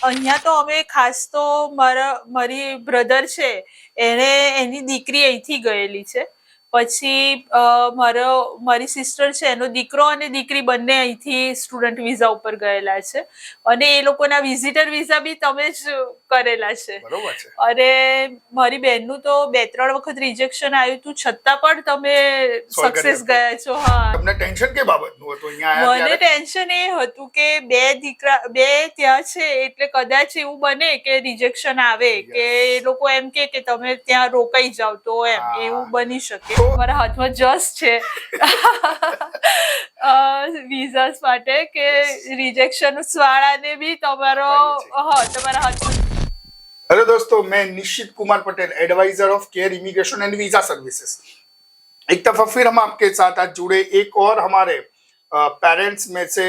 અહીંયા તો અમે ખાસ તો મારી બ્રધર છે એને એની દીકરી અહીંથી ગયેલી છે. પછી મારી સિસ્ટર છે એનો દીકરો અને દીકરી બંને અહીંથી સ્ટુડન્ટ વિઝા ઉપર ગયેલા છે અને એ લોકોના વિઝિટર વિઝા બી તમે જ કરેલા છે. અને મારી બહેનનું તો 2-3 વખત રિજેક્શન આવ્યું હતું છતાં પણ તમે સક્સેસ ગયા છો. હા, તમને ટેન્શન કે બાબતનું હતું અહીંયા આવ્યા? મને ટેન્શન એ હતું કે બે ત્યાં છે એટલે કદાચ એવું બને કે રિજેક્શન આવે કે એ લોકો એમ કે તમે ત્યાં રોકાઈ જાવ તો એવું બની શકે. મારા હાથમાં જસ્ટ છે વિઝાસ માટે કે રિજેક્શન વાળાને બી તમારા હાથમાં. हेलो दोस्तों, मैं Nishchit Kumar Patel, advisor of Care Immigration and Visa Services. एक दफा फिर हम आपके साथ आज जुड़े एक और हमारे पेरेंट्स में से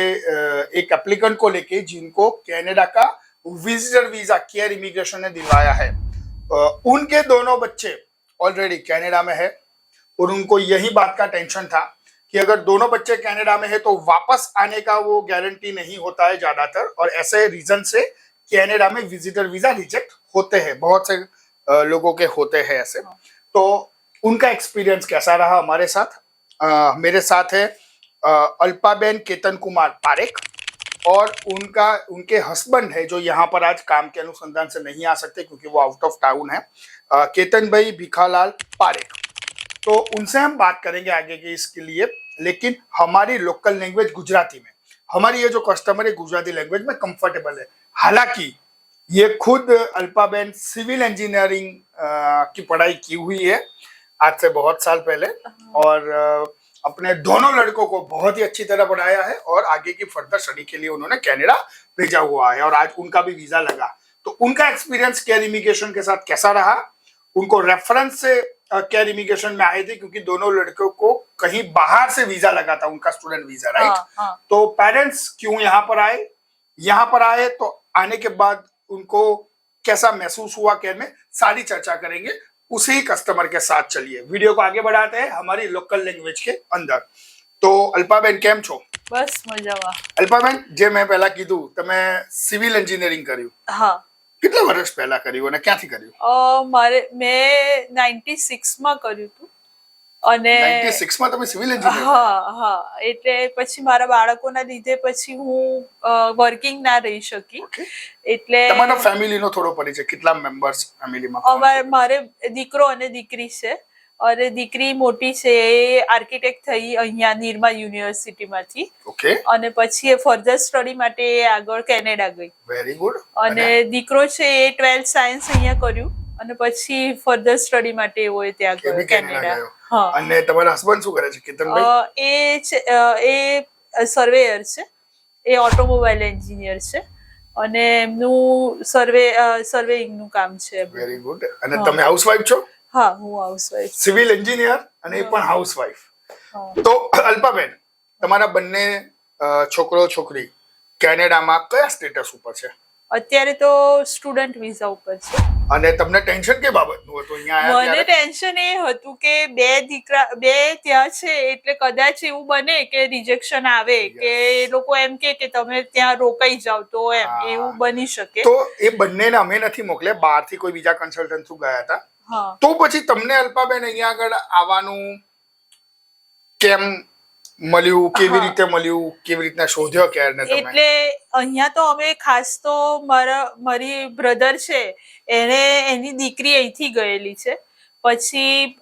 एक एप्लीकेंट को लेके जिनको कनाडा का विजिटर वीजा केयर इमिग्रेशन ने दिलवाया है। उनके दोनों बच्चे ऑलरेडी कनाडा में है और उनको यही बात का टेंशन था कि अगर दोनों बच्चे कनाडा में है तो वापस आने का वो गारंटी नहीं होता है ज्यादातर, और ऐसे रीजन से कनाडा में विजिटर वीजा रिजेक्ट होते हैं, बहुत से लोगों के होते हैं ऐसे। तो उनका एक्सपीरियंस कैसा रहा हमारे साथ? मेरे साथ है अल्पाबेन केतन कुमार पारेख और उनके हस्बैंड है जो यहाँ पर आज काम के अनुसंधान से नहीं आ सकते क्योंकि वो आउट ऑफ टाउन है, केतन भाई भिखालाल पारेख। तो उनसे हम बात करेंगे आगे के इसके लिए, लेकिन हमारी लोकल लैंग्वेज गुजराती में, हमारी ये जो कस्टमर है गुजराती लैंग्वेज में कंफर्टेबल है। हालांकि ये खुद अल्पाबेन सिविल इंजीनियरिंग की पढ़ाई की हुई है आज से बहुत साल पहले, और अपने दोनों लड़कों को बहुत ही अच्छी तरह पढ़ाया है और आगे की फर्दर स्टडी के लिए उन्होंने कनाडा भेजा हुआ है और आज उनका भी वीजा लगा। तो उनका एक्सपीरियंस केयर इमिग्रेशन के साथ कैसा रहा? उनको रेफरेंस से केयर इमिग्रेशन में आए थे क्योंकि दोनों लड़कों को कहीं बाहर से वीजा लगा था, उनका स्टूडेंट वीजा, राइट? तो पेरेंट्स क्यों यहाँ पर आए तो आने के बाद उनको कैसा महसूस हुआ केयर में, सारी चर्चा करेंगे उसी कस्टमर के साथ। चलिए वीडियो को आगे बढ़ाते हैं हमारी लोकल लैंग्वेज के अंदर। तो अल्पाबेन केम छो? बस मजामा। अल्पाबेन, जे मैं पहला कीधु तमे सिविल एंजीनियरिंग कर्યું? હા। કેટલા વર્ષ પહેલા કર્યું અને ક્યાંથી કર્યું? મેં 96 માં કર્યું હતું અને 96 માં તમે સિવિલ એન્જિનિયર? હા, એટલે પછી મારા બાળકોના લીધે પછી હું વર્કિંગ ના રહી શકી, એટલે તમારા ફેમિલીનો થોડો પરિચય, કેટલા મેમ્બર્સ ફેમિલીમાં? મારે દીકરો અને દીકરી છે, અને દીકરી મોટી છે એ આર્કિટેક્ટ થઈ અહીંયા નિરમા યુનિવર્સિટીમાંથી, ઓકે, અને પછી એ ફર્ધર સ્ટડી માટે આગળ કેનેડા ગઈ. Very good. અને દીકરો છે એ 12th સાયન્સ અહીંયા કર્યું અને પછી ફર્ધર સ્ટડી માટે એવો ત્યાં ગયો કેનેડા. હા, અને તમારા હસબન્ડ શું કરે છે કેતનભાઈ? એ સર્વેયર છે, એ ઓટોમોબાઈલ એન્જિનિયર છે અને એમનું સર્વેઇંગનું કામ છે. Very good. અને તમે હાઉસવાઈફ છો? હા, હું હાઉસવાઈફ, સિવિલ એન્જિનિયર અને એ પણ હાઉસવાઈફ. તો અલ્પાબેન, તમારા બંને છોકરો છોકરી કેનેડામાં કયા સ્ટેટસ ઉપર છે? અત્યારે તો સ્ટુડન્ટ વિઝા ઉપર છે. અને તમને ટેન્શન કે બાબતનું હતું અહીંયા આવ્યા? મને ટેન્શન એ હતું કે બે ત્યાં છે એટલે કદાચ એવું બને કે રિજેક્શન આવે કે એ લોકો એમ કે તમે ત્યાં રોકાઈ જાવ તો એવું બની શકે. તો એ બંનેને અમે નથી મોકલ્યા, બહારથી કોઈ બીજા કન્સલ્ટન્ટ થ્રુ ગયા હતા. તો પછી તમને અલ્પાબેન અહીંયા આગળ આવવાનું કેમ મળ્યું, કેવી રીતે મળ્યું, કેવી રીતના શોધ્યો કેરને તમે? એટલે અહીંયા તો અમે ખાસ તો મારી બ્રધર છે એને એની દીકરી અહીંથી ગયેલી છે. પછી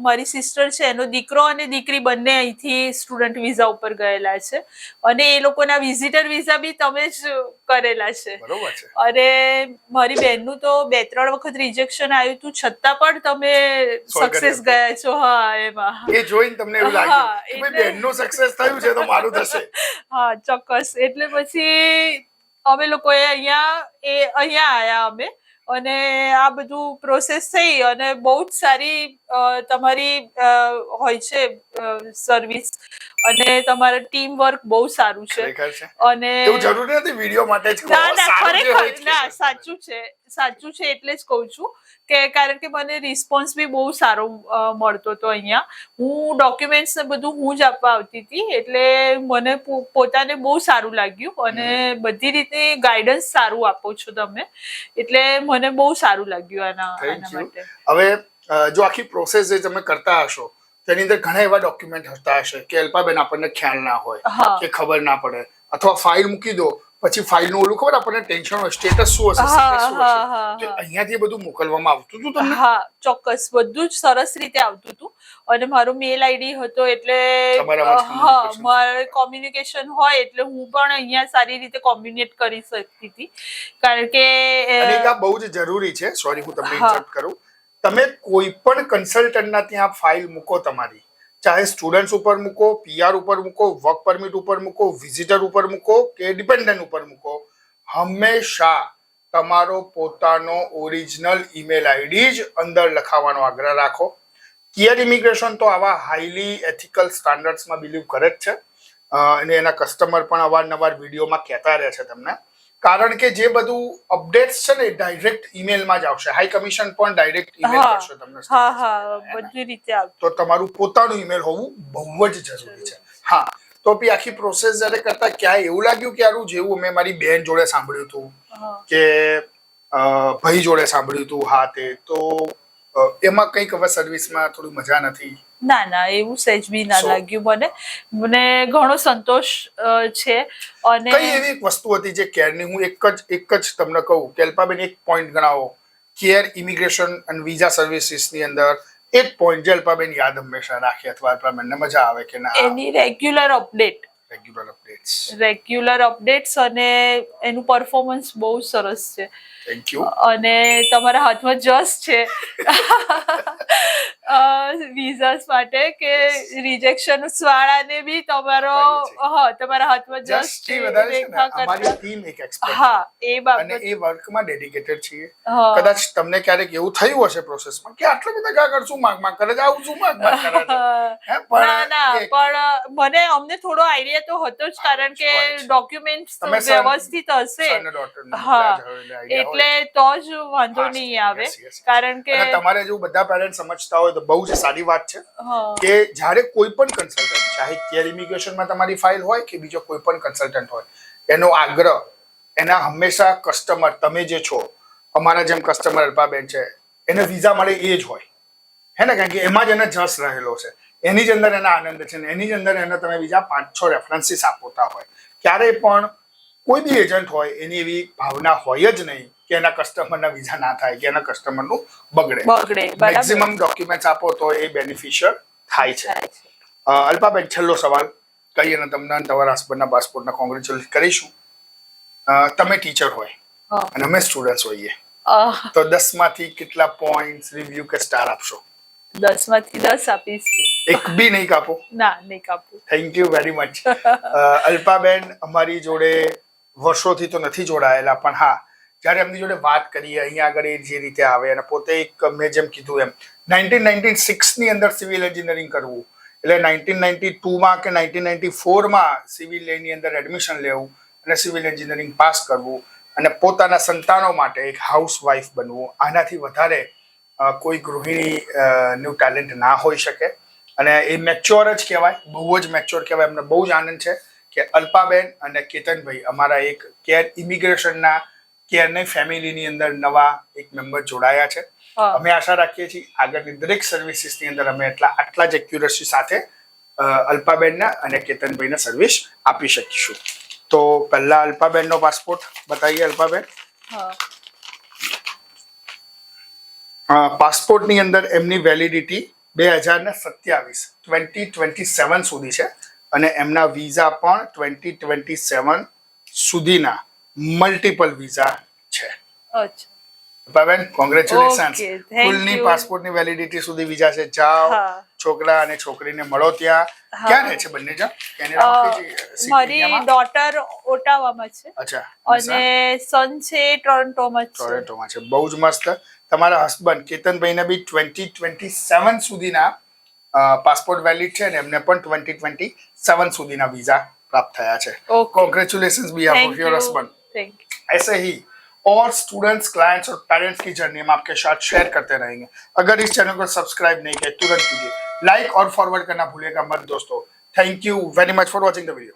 મારી સિસ્ટર છે એનો દીકરો અને દીકરી બંને અહીંથી સ્ટુડન્ટ વિઝા ઉપર ગયેલા છે અને એ લોકોના વિઝિટર વિઝા બી તમે જ કરેલા છે. અને મારી બહેનનું તો 2-3 વખત રિજેક્શન આવ્યું હતું છતાં પણ તમે સક્સેસ ગયા છો. હા, એમાં એ જોઈને તમને એવું લાગ્યું કે ભાઈ બહેનનું સક્સેસ થયું છે તો મારું થશે. હા, ચોક્કસ. એટલે પછી અમે લોકોએ અહીંયા આયા અમે, અને આ બધું પ્રોસેસ થઈ અને બહુ જ સારી તમારી હોય છે સર્વિસ, અને તમારા ટીમ વર્ક બહુ સારું છે. ખરેખર છે. અને એવું જરૂરી નથી વિડીયો માટે જ કહો, ના સારું જે હોય ખરેખર જ ના કહેશો. સાચું છે એટલે જ કહું છું કે કારણ કે મને રિસ્પોન્સ બી બહુ સારો મળતો હતો અહીંયા. હું ડોક્યુમેન્ટ્સ ને બધું હું જ આપવા આવતી હતી, એટલે મને પોતાને બહુ સારું લાગ્યું, અને બધી રીતે ગાઈડન્સ સારું આપો છો તમે, એટલે મને બહુ સારું લાગ્યું આના માટે. હવે જો આખી પ્રોસેસ જે તમે કરતા હશો તેની અંદર ઘણા એવા ડોક્યુમેન્ટ હતા હશે કે અલ્પાબેન આપણને ખ્યાલ ના હોય કે ખબર ના પડે, અથવા ફાઇલ મૂકી દો પછી ફાઇલનું ઓલું ખબર આપણને ટેન્શન હોય સ્ટેટસ શું હશે, સ્ટેટસ શું હશે, અહીંયાથી બધું મોકલવામાં આવતું હતું તમને? હા ચોક્કસ, બધું જ સરસ રીતે આવતું હતું, અને મારો મેલ આઈડી હતો એટલે મારે કોમ્યુનિકેશન હોય એટલે હું પણ અહીંયા સારી રીતે કોમ્યુનિકેટ કરી શકતી હતી, કારણ કે આ બહુ જ જરૂરી છે. સોરી હું તમને ઇન્ટરપ્ટ કરું. તમે કોઈ પણ કન્સલ્ટન્ટના ત્યાં ફાઇલ મૂકો તમારી, ચાહે સ્ટુડન્ટ્સ ઉપર મૂકો, પીઆર ઉપર મૂકો, વર્ક પરમિટ ઉપર મૂકો, વિઝિટર ઉપર મૂકો કે ડિપેન્ડન્ટ ઉપર મૂકો, હંમેશા તમારો પોતાનો ઓરિજિનલ ઈમેલ આઈડી જ અંદર લખાવવાનો આગ્રહ રાખો. કેર ઇમિગ્રેશન તો આવા હાઈલી એથિકલ સ્ટાન્ડર્ડ્સમાં બિલીવ કરે જ છે, અને એના કસ્ટમર પણ અવારનવાર વિડીયોમાં કહેતા રહે છે તમને, કારણ કે જે બધું અપડેટ્સ છે ને ડાયરેક્ટ ઈમેલમાં જ આવશે. હાઈ કમિશન પણ ડાયરેક્ટ ઈમેલ કરશે તમને. બધી રીતે તો તમારું પોતાનું ઈમેલ હોવું બહુ જ જરૂરી છે. હા, તો બી આખી પ્રોસેસ જ્યારે કરતા ક્યાંય એવું લાગ્યું કે યાર જેવું મેં મારી બેન જોડે સાંભળ્યું હતું કે ભાઈ જોડે સાંભળ્યું હતું, હા તે તો એમાં કંઈક હવે સર્વિસમાં થોડી મજા નથી? ના એવું સહેજ બી ના લાગ્યું મને ઘણો સંતોષ છે. અને કઈ એવી વસ્તુ હતી જે કેરની, હું એક જ તમને કહું કે અલ્પાબેન એક પોઈન્ટ ગણાવો કેર ઇમિગ્રેશન અને વિઝા સર્વિસીસની અંદર, એક પોઈન્ટ જે અલ્પાબેન યાદ હંમેશા રાખે અથવા અલ્પાબેનને મજા આવે કે ના, એની રેગ્યુલર અપડેટ્સ અને એનું પરફોર્મન્સ બહુ સરસ છે. Thank you. અને તમારા હાથમાં જસ્ટ છે વિઝાસ માટે કે રિજેક્શન વાળાને બી તમારા હાથમાં જસ્ટ છે. અમારી ટીમ એક એક્સપર્ટ હા, એ બાબત, અને એ વર્કમાં ડેડિકેટેડ છીએ. કદાચ તમને ક્યારેક એવું થયું હશે પ્રોસેસમાં કે આટલું બધા કા કરશું માગ કરે છે, આવું શું માગ કરે છે, પણ અમને થોડો આઈડિયા તો હતો જ, કારણ કે ડોક્યુમેન્ટ્સ વ્યવસ્થિત હશે, એટલે તો જ વાંધો નહીં આવે. કારણ કે તમારે જેવું બધા પેરેન્ટ સમજતા હોય તો બહુ જ સારી વાત છે કે જ્યારે કોઈ પણ કન્સલ્ટન્ટ, ચાહે કેર ઇમિગ્રેશનમાં તમારી ફાઇલ હોય કે બીજો કોઈ પણ કન્સલ્ટન્ટ હોય, એનો આગ્રહ એના હંમેશા કસ્ટમર, તમે જે છો અમારા જેમ કસ્ટમર અલ્પાબેન છે, એને વિઝા મળે એ જ હોય હે ને, કારણ કે એમાં જ એને જસ રહેલો છે, એની જ અંદર એના આનંદ છે, ને એની જ અંદર એને તમે બીજા 5-6 રેફરન્સીસ આપોતા હોય. ક્યારેય પણ કોઈ બી એજન્ટ હોય એની એવી ભાવના હોય જ નહીં કે એના કસ્ટમરના વિઝા ના થાય કે એના કસ્ટમરનું બગડે. મેક્સિમમ ડોક્યુમેન્ટ્સ આપો તો એ બેનિફિશિયલ થાય છે. અલ્પાબેન, છેલ્લો સવાલ કહીએ ને તમને તમારા હસબન્ડના પાસપોર્ટના કોંગ્રેચ્યુલેટ કરીશું. તમે ટીચર હોય અને અમે સ્ટુડન્ટ્સ હોઈએ, તો 10 માંથી કેટલા પોઈન્ટ્સ, રિવ્યુ કે સ્ટાર આપશો? 10 માંથી 10 આપીશ. એક બી નહીં કાપો? ના, નહીં કાપો. Thank you very much. Alpaben અમારી જોડે વર્ષોથી તો નથી જોડાયેલા, પણ હા, જ્યારે એમની જોડે વાત કરીએ અહીંયા આગળ એ જે રીતે આવે, અને પોતે એક મેં જેમ કીધું એમ 1996 ની અંદર સિવિલ એન્જિનિયરિંગ કરવું, એટલે 1992માં કે 1994માં સિવિલ એની અંદર એડમિશન લેવું અને સિવિલ એન્જિનિયરિંગ પાસ કરવું, અને પોતાના સંતાનો માટે એક હાઉસવાઈફ બનવું, આનાથી વધારે કોઈ ગૃહિણીનું ટેલેન્ટ ના હોઈ શકે. અને એ મેચ્યોર જ કહેવાય, બહુ જ મેચ્યોર કહેવાય. અમને બહુ જ આનંદ છે કે અલ્પાબેન અને કેતનભાઈ અમારા એક કેર ઇમિગ્રેશનના કેરની ફેમિલીની અંદર નવા એક મેમ્બર જોડાયા છે. અમે આશા રાખીએ છીએ આગળની દરેક સર્વિસીસની અંદર અમે આટલા જ એક્યુરસી સાથે અલ્પાબેનના અને કેતનભાઈને સર્વિસ આપી શકીશું. તો પહેલા અલ્પાબેનનો પાસપોર્ટ બતાવીએ. અલ્પાબેન, પાસપોર્ટની અંદર એમની વેલિડિટી 2027 સુધી છે, અને એમના વિઝા પણ 2027 સુધીના મલ્ટિપલ વિઝા છે. અલ્પાબેન, કોંગ્રેચ્યુલેશન્સ. ફૂલની પાસપોર્ટની વેલિડિટી સુધી વિઝા છે. જાઓ, છોકરા અને છોકરીને મળો. ત્યાં ક્યાં રહે છે બંને જણ? કેનેડામાં? મારી ડોટર ઓટાવામાં છે. અચ્છા. અને સન છે ટોરન્ટોમાં છે. બહુ જ મસ્ત. તમારા હસબન્ડ કેતનભાઈને બી 2027 સુધીના પાસપોર્ટ વેલિડ છે અને એમને પણ 2027 સુધીના વિઝા प्राप्त થયા છે. Okay. Congratulations behalf of thank your you husband. Thank you. ऐसे ही और स्टूडेंट्स, क्लाइंट्स और पेरेंट्स की जर्नी हम आपके साथ शेयर करते रहेंगे. अगर इस चैनल को सब्सक्राइब नहीं किया तुरंत कीजिए, लाइक और फॉरवर्ड करना भूलिएगा मत दोस्तों. Thank you very much for watching the video.